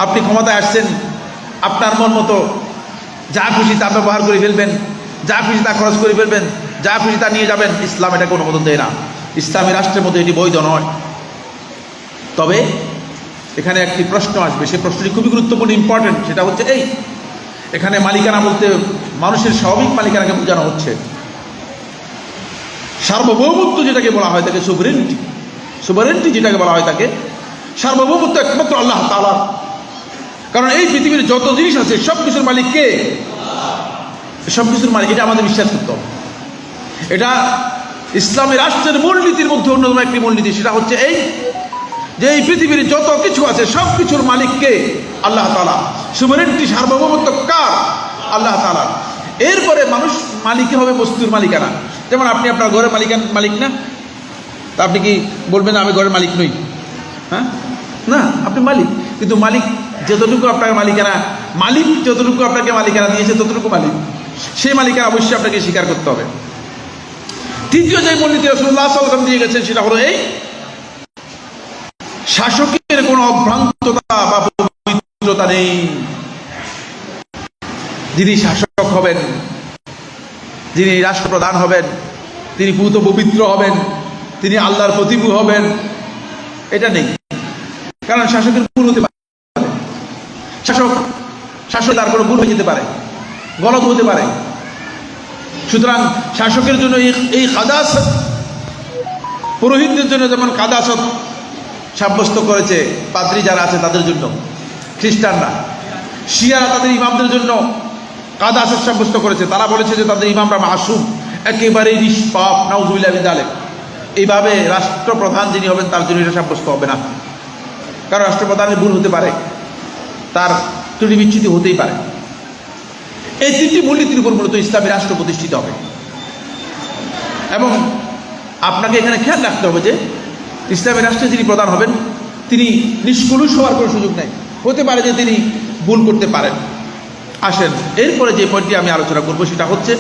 আপনি ক্ষমতায় আসছেন, আপনার মন মতো যা খুশি তা ব্যবহার করে ফেলবেন, যা খুশি তা খরচ করে ফেলবেন, যা খুশি তা নিয়ে যাবেন। ইসলাম এটাকে অনুমোদন দেয় না। ইসলামী রাষ্ট্রের মধ্যে এটি বৈধ নয়। তবে এখানে একটি প্রশ্ন আসবে, সেই প্রশ্নটি খুবই গুরুত্বপূর্ণ, ইম্পর্টেন্ট। সেটা হচ্ছে এই, এখানে মালিকানা বলতে মানুষের স্বাভাবিক মালিকানাকে বোঝানো হচ্ছে। সার্বভৌমত্ব যেটাকে বলা হয় তাকে সুভারেন্টি যেটাকে বলা হয় তাকে সার্বভৌমত্ব একমাত্র আল্লাহ তাআলার। কারণ এই পৃথিবীর যত জিনিস আছে সব কিছুর মালিক কে? সব কিছুর মালিক। এটা আমাদের বিশ্বাস করতে হবে। এটা ইসলামী রাষ্ট্রের মূলনীতির মধ্যে অন্যতম একটি মূলনীতি। সেটা হচ্ছে এই যে এই পৃথিবীর যত কিছু আছে সব কিছুর মালিক কে? আল্লাহ তাআলা। সুভারেন্টি, সার্বভৌমত্ব কার? আল্লাহ তাআলার। এরপরে মানুষ মালিক হবে বস্তুর মালিকানা। যেমন আপনি আপনার ঘরের মালিক না? তা আপনি কি বলবেন আমি ঘরের মালিক নই? হ্যাঁ, না, আপনি মালিক। কিন্তু মালিক যতটুকু আপনার মালিকানা, মালিক যতটুকু আপনাকে মালিকানা দিয়েছে ততটুকু মালিক, সেই মালিকানা অবশ্যই আপনাকে স্বীকার করতে হবে। তৃতীয় যে মূলনীতি রাসূলুল্লাহ সাল্লাল্লাহু আলাইহি ওয়াসাল্লাম দিয়ে গেছেন সেটা হলো এই, শাসকের কোনো অভ্রান্ততা বা পবিত্রতা নেই। যিনি শাসক হবেন, যিনি রাষ্ট্রপ্রধান হবেন, তিনি পূত পবিত্র হবেন, তিনি আল্লাহর প্রতিভূ হবেন, এটা নেই। কারণ শাসকের ভুল হতে পারে, শাসক তার কোনো ভুল হয়ে যেতে পারে, গলত হতে পারে। সুতরাং শাসকের জন্য এই কাদাসত, পুরোহিতদের জন্য যেমন কাদাসত সাব্যস্ত করেছে পাদ্রী যারা আছে তাদের জন্য, খ্রিস্টানরা, শিয়ারা তাদের ইমামদের জন্য কাদাসত সাব্যস্ত করেছে। তারা বলেছে যে তাদের ইমামরা মাসুম, একেবারেই নিষ্পাপ, নাউযুবিল্লাহি মিন যালিক। এইভাবে রাষ্ট্রপ্রধান যিনি হবেন তার জন্য এটা সাব্যস্ত হবে না। কারণ রাষ্ট্রপ্রধানের ভুল হতে পারে, তার ত্রুটি বিচ্যুতি হতেই পারে। এই তিনটি মূলনীতির উপর মূলত ইসলামী রাষ্ট্র প্রতিষ্ঠিত হবে। এবং আপনাকে এখানে খেয়াল রাখতে হবে যে ইসলামী রাষ্ট্রে যিনি প্রধান হবেন তিনি নিষ্কলুষ হওয়ার কোনো সুযোগ নেই। হতে পারে যে তিনি ভুল করতে পারেন। আসেন, এরপরে যে পয়েন্টটি আমি আলোচনা করব সেটা হচ্ছে,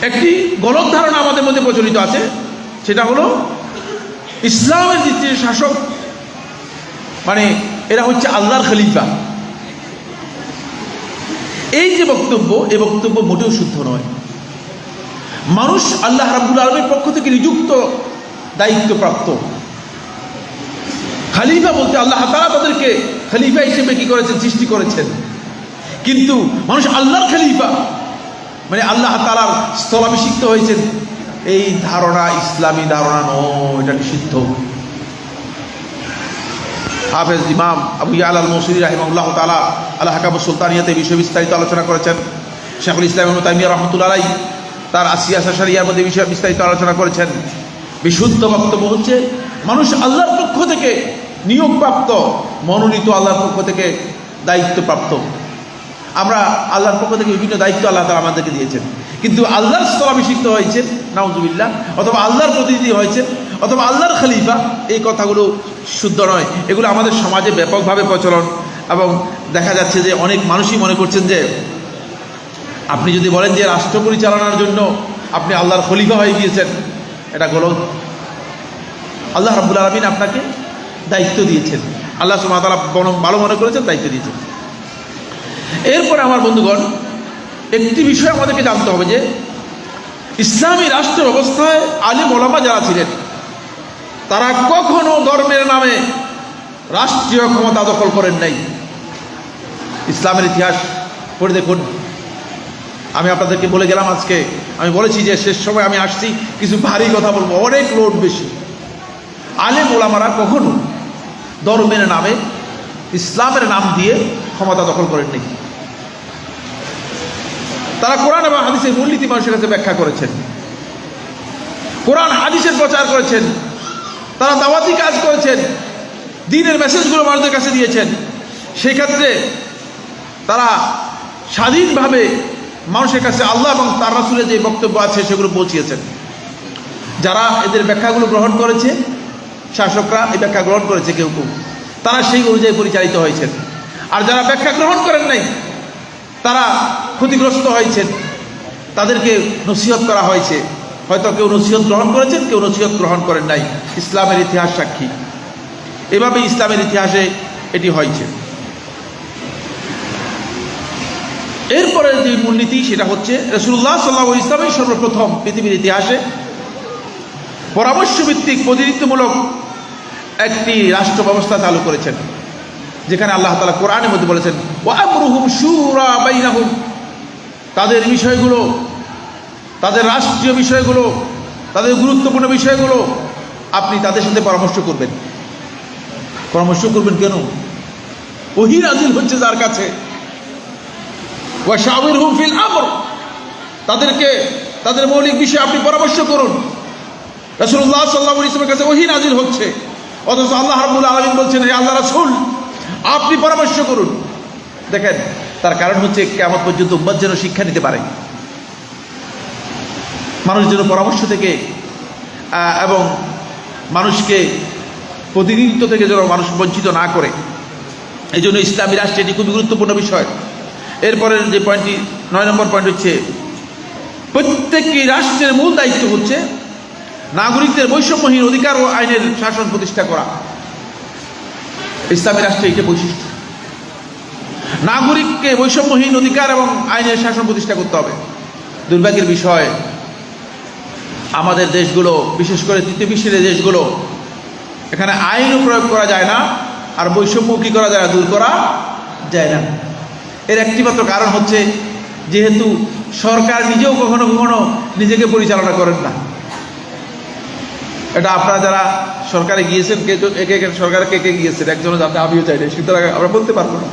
একটি গলত ধারণা আমাদের মধ্যে প্রচলিত আছে। সেটা হলো ইসলামের দ্বিতীয় শাসক মানে এরা হচ্ছে আল্লাহর খলিফা। এই যে বক্তব্য, এই বক্তব্য মোটেও শুদ্ধ নয়। মানুষ আল্লাহ রাব্বুল আলামিনের পক্ষ থেকে নিযুক্ত, দায়িত্বপ্রাপ্ত। খলিফা বলতে আল্লাহ তাআলা তাদেরকে খলিফা হিসেবে কি করেছেন? সৃষ্টি করেছেন। কিন্তু মানুষ আল্লাহর খলিফা মানে আল্লাহ তাআলার স্থলাভিষিক্ত হয়েছেন, এই ধারণা ইসলামী ধারণা নয়, এটা নিষিদ্ধ। হাফেজ ইমাম আবু ইয়ালা আল-মৌসিলি রাহিমাহুল্লাহ তাআলা আল হাকামুস সুলতানিয়াতে বিষয়ে বিস্তারিত আলোচনা করেছেন। শাইখুল ইসলাম ইবনে তাইমিয়া রাহমাতুল্লাহি আলাইহি তার আসিয়াসা শরিয়ার মধ্যে বিষয়ে বিস্তারিত আলোচনা করেছেন। বিশুদ্ধ বক্তব্য হচ্ছে মানুষ আল্লাহর পক্ষ থেকে নিয়োগপ্রাপ্ত, মনোনীত, আল্লাহর পক্ষ থেকে দায়িত্বপ্রাপ্ত। আমরা আল্লাহর পক্ষ থেকে বিভিন্ন দায়িত্ব আল্লাহ তাআলা আমাদেরকে দিয়েছেন, কিন্তু আল্লাহর স্থলাভিষিক্ত হয়েছেন নাউযুবিল্লাহ, অথবা আল্লাহর প্রতিনিধি হয়েছেন, অথবা আল্লাহর খলিফা, এই কথাগুলো শুদ্ধ নয়। এগুলো আমাদের সমাজে ব্যাপকভাবে প্রচলন, এবং দেখা যাচ্ছে যে অনেক মানুষই মনে করছেন যে আপনি যদি বলেন যে রাষ্ট্র পরিচালনার জন্য আপনি আল্লাহর খলিফা হয়ে গিয়েছেন, এটা গলত। আল্লাহ রাব্বুল আলামিন আপনাকে দায়িত্ব দিয়েছেন, আল্লাহ সুবহানাহু ওয়া তাআলা ভালো মনে করেছেন, দায়িত্ব দিয়েছেন। এরপরে আমার বন্ধুগণ, একটি বিষয় আমাদেরকে জানতে হবে যে ইসলামী রাষ্ট্র ব্যবস্থায় আলেম ওলামা যারা ছিলেন তারা কখনো ধর্মের নামে রাষ্ট্রীয় ক্ষমতা দখল করেন নাই। ইসলামের ইতিহাস পড়ে দেখুন। আমি আপনাদেরকে বলে গেলাম, আজকে আমি বলেছি যে শেষ সময় আমি আসছি কিছু ভারী কথা বলবো, অনেক লোড বেশি। আলেম ওলামারা কখনো ধর্মের নামে, ইসলামের নাম দিয়ে ক্ষমতা দখল করেন নাই। তারা কোরআন এবং হাদিসের মূলনীতি মানুষের কাছে ব্যাখ্যা করেছেন, কোরআন হাদিসের প্রচার করেছেন, তারা দাওয়াতি কাজ করেছেন, দ্বীনের মেসেজগুলো মানুষদের কাছে দিয়েছেন। সেই ক্ষেত্রে তারা স্বাধীনভাবে মানুষের কাছে আল্লাহ এবং তার রাসূলের যে বক্তব্য আছে সেগুলো পৌঁছিয়েছেন। যারা এদের ব্যাখ্যাগুলো গ্রহণ করেছে, শাসকরা এই ব্যাখ্যা গ্রহণ করেছে কেউ কেউ, তারা সেই অনুযায়ী পরিচালিত হয়েছেন। আর যারা ব্যাখ্যা গ্রহণ করেন নাই, তারা ক্ষতিগ্রস্ত হয়েছেন, তাদেরকে নসিহত করা হয়েছে। হয়তো কেউ নসিহত গ্রহণ করেছেন, কেউ নসিহত গ্রহণ করেন নাই। ইসলামের ইতিহাস সাক্ষী। এভাবে ইসলামের ইতিহাসে এটি হয়েছে। এরপরে যে মূলনীতি সেটা হচ্ছে রাসূলুল্লাহ সাল্লাল্লাহু আলাইহি ওয়াসাল্লাম সর্বপ্রথম পৃথিবীর ইতিহাসে পরামর্শভিত্তিক প্রতিনিধিত্বমূলক একটি রাষ্ট্র ব্যবস্থা চালু করেছেন, যেখানে আল্লাহ তাআলা কোরআনের মধ্যে বলেছেন ওয়া আমরুহুম শুরা বাইনাহুম, তাদের বিষয়গুলো, তাদের রাষ্ট্রীয় বিষয়গুলো, তাদের গুরুত্বপূর্ণ বিষয়গুলো আপনি তাদের সাথে পরামর্শ করবেন। পরামর্শ করবেন কেন? ওহী নাযিল হচ্ছে যার কাছে। ওয়া শাওয়িরহুম ফিল আমর, তাদেরকে তাদের মৌলিক বিষয়ে আপনি পরামর্শ করুন। রাসূলুল্লাহ সাল্লাল্লাহু আলাইহি ওয়াসাল্লামের কাছে ওহী নাযিল হচ্ছে, অথচ আল্লাহ রাব্বুল আলামিন বলছেন হে আল্লাহ রাসূল আপনি পরামর্শ করুন। দেখেন, তার কারণ হচ্ছে কিয়ামত পর্যন্ত উম্মত যেন শিক্ষা নিতে পারে, মানুষ যেন পরামর্শ থেকে এবং মানুষকে প্রতিনিধিত্ব থেকে যেন মানুষ বঞ্চিত না করে। এই জন্য ইসলামী রাষ্ট্রে এটি খুবই গুরুত্বপূর্ণ বিষয়। এরপরের যে পয়েন্টটি 9 নম্বর পয়েন্ট হচ্ছে, প্রত্যেকটি রাষ্ট্রের মূল দায়িত্ব হচ্ছে নাগরিকদের বৈষম্যহীন অধিকার ও আইনের শাসন প্রতিষ্ঠা করা। ইসলামী রাষ্ট্রে এটা বৈশিষ্ট্য, নাগরিককে বৈষম্যহীন অধিকার এবং আইনের শাসন প্রতিষ্ঠা করতে হবে। দুর্ভাগ্যের বিষয়, আমাদের দেশগুলো, বিশেষ করে তৃতীয় বিশ্বের দেশগুলো, এখানে আইনও প্রয়োগ করা যায় না, আর বৈষম্য কী করা যায় না, দূর করা যায় না। এর একটিমাত্র কারণ হচ্ছে যেহেতু সরকার নিজেও কখনো কখনো নিজেকে পরিচালনা করেন না। এটা আপনারা যারা সরকারে গিয়েছেন, একে একে সরকারে কে কে গিয়েছেন, একজনও যাতে আমিও চাই না, সুতরাং আমরা বলতে পারবো না।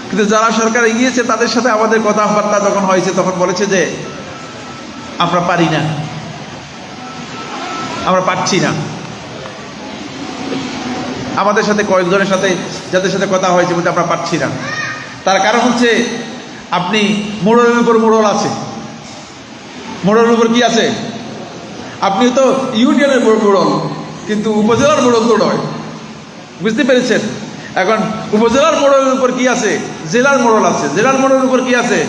কিন্তু যারা সরকারে গিয়েছে তাদের সাথে আমাদের কথাবার্তা যখন হয়েছে, তখন বলেছে যে আমরা পারি না, আমরা পারছি না। আমাদের সাথে কয়েকজনের সাথে, যাদের সাথে কথা হয়েছে, বলতে আমরা পারছি না। তার কারণ হচ্ছে আপনি মোড়লের উপর মোড়ল আছে, মোড়লের উপর কি আছে? আপনি তো ইউনিয়নের মোড়ল, কিন্তু উপজেলার মোড়ল তো নয়, বুঝতে পেরেছেন? এখন উপজেলার মোড়লের উপর কি আছে? জেলার মোড়ল আছে। জেলার মোড়লের উপর কি আছে?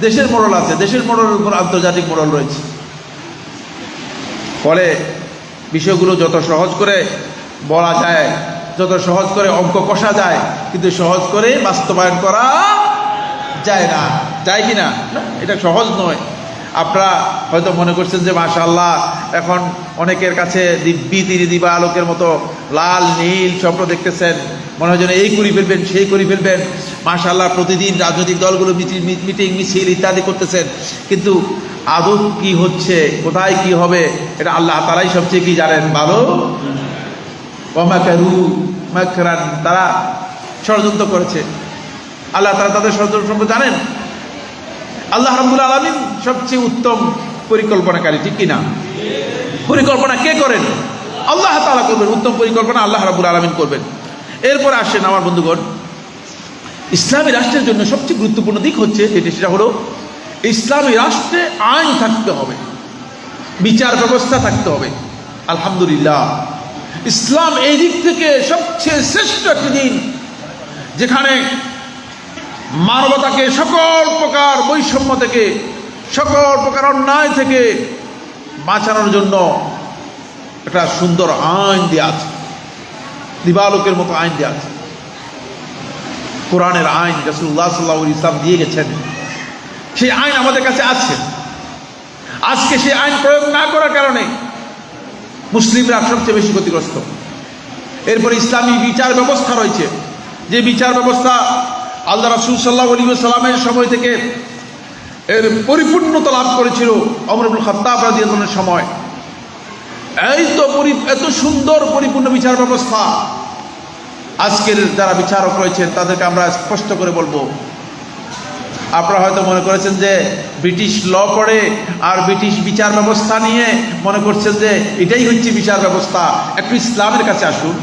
দেশের মোড়ল আছে। দেশের মোড়লের উপর আন্তর্জাতিক মোড়ল রয়েছে। ফলে বিষয়গুলো যত সহজ করে বলা যায়, যত সহজ করে অঙ্ক কষা যায়, কিন্তু সহজ করে বাস্তবায়ন করা যায় না। যায় কি না? এটা সহজ নয়। আপনারা হয়তো মনে করছেন যে মাশাআল্লাহ এখন অনেকের কাছে দিব্যি তিনি দিবা আলোকের মতো লাল নীল স্বপ্ন দেখতেছেন, মনে হয় যেন এই করে ফেলবেন, সেই করে ফেলবেন। মাশাআল্লাহ প্রতিদিন রাজনৈতিক দলগুলো মিটিং মিছিল ইত্যাদি করতেছেন, কিন্তু আদৌ কি হচ্ছে, কোথায় কি হবে, এটা আল্লাহ তাআলাই সবচেয়ে কি জানেন ভালো। ওয়ামাকারু মাকরান, তারা ষড়যন্ত্র করেছে, আল্লাহ তাআলা তাদের ষড়যন্ত্র সম্পর্কে জানেন। আল্লাহ রাব্বুল আলামিন সবচেয়ে উত্তম পরিকল্পনাকারী, ঠিক কিনা? পরিকল্পনা কে করেন? আল্লাহ তাআলা করবেন। উত্তম পরিকল্পনা আল্লাহ রাব্বুল আলামিন করবেন। এরপর আসেন আমার বন্ধুগণ, ইসলামী রাষ্ট্রের জন্য সবচেয়ে গুরুত্বপূর্ণ দিক হচ্ছে সেটা হলো ইসলামী রাষ্ট্রে আইন থাকতে হবে, বিচার ব্যবস্থা থাকতে হবে। আলহামদুলিল্লাহ, ইসলাম এই দিক থেকে সবচেয়ে শ্রেষ্ঠ একটি দিন, যেখানে মানবতাকে সকল প্রকার বৈষম্য থেকে, সকল প্রকার অন্যায় থেকে বাঁচানোর জন্য একটা সুন্দর আইন দেওয়া আছে, দিবালোকের মতো আইন দেওয়া আছে। কোরআনের আইন রাসূলুল্লাহ সাল্লাল্লাহু আলাইহি ওয়াসাল্লাম দিয়ে গেছেন, সেই আইন আমাদের কাছে আছে। আজকে সেই আইন প্রয়োগ না করার কারণে মুসলিমরা সবচেয়ে বেশি ক্ষতিগ্রস্ত। এরপর ইসলামী বিচার ব্যবস্থা রয়েছে, যে বিচার ব্যবস্থা আল্লাহ রাসূল সাল্লাল্লাহু আলাইহি ওয়াসাল্লামের সময় থেকে এর পরিপূর্ণতা লাভ করেছিল ওমর ইবনে খাত্তাব রাদিয়াল্লাহু আনহুর সময়। এই তো এত সুন্দর পরিপূর্ণ বিচার ব্যবস্থা, আজকের যারা বিচারক রয়েছেন তাদেরকে আমরা স্পষ্ট করে বলবো, আপনারা হয়তো মনে করেছেন যে ব্রিটিশ ল পড়ে আর ব্রিটিশ বিচার ব্যবস্থা নিয়ে মনে করছেন যে এটাই হচ্ছে বিচার ব্যবস্থা। একটু ইসলামের কাছে আসুন,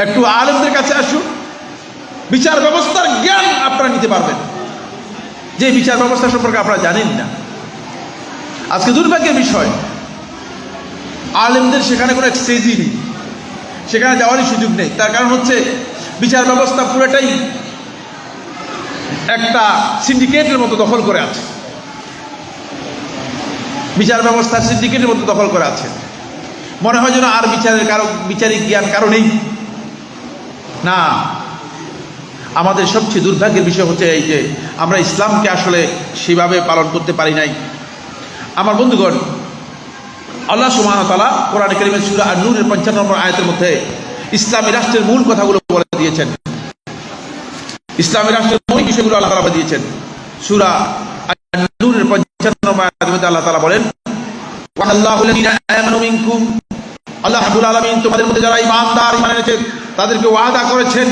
একটু আলেমদের কাছে আসুন, বিচার ব্যবস্থার জ্ঞান আপনারা নিতে পারবেন, যে বিচার ব্যবস্থা সম্পর্কে আপনারা জানেন না। আজকে দুর্ভাগ্যের বিষয়, আলেমদের সেখানে কোনো এক্সচেঞ্জই নেই, সেখানে যাওয়ারই সুযোগ নেই। তার কারণ হচ্ছে বিচার ব্যবস্থা পুরোটাই একটা সিন্ডিকেটের মতো দখল করে আছে, বিচার ব্যবস্থা সিন্ডিকেটের মতো দখল করে আছে। মনে হয় যেন আর বিচারিক জ্ঞান কারো নেই। না, আমাদের সবচেয়ে দুর্ভাগ্যের বিষয় হচ্ছে এই যে আমরা ইসলামকে আসলে সেভাবে পালন করতে পারি নাই। আমার বন্ধুগণ, আল্লাহ সুবহানাহু ওয়া তাআলা কোরআনে কারীমের সূরা আন-নূরের ৫৫ নম্বর আয়াতের মধ্যে ইসলামী রাষ্ট্রের মূল কথাগুলো বলে দিয়েছেন। ইসলামী রাষ্ট্রের মূল বিষয়গুলো আল্লাহ তাআলা দিয়েছেন। সূরা আন-নূরের ৫৫ নম্বর আয়াতের মধ্যে আল্লাহ তাআলা বলেন, ওয়াল্লাহু লাযিনা আমানু মিনকুম, আল্লাহ রাব্বুল আলামিন তোমাদের মধ্যে যারা ঈমানদার, ঈমান এনেছে তাদেরকে ওয়াদা করেছেন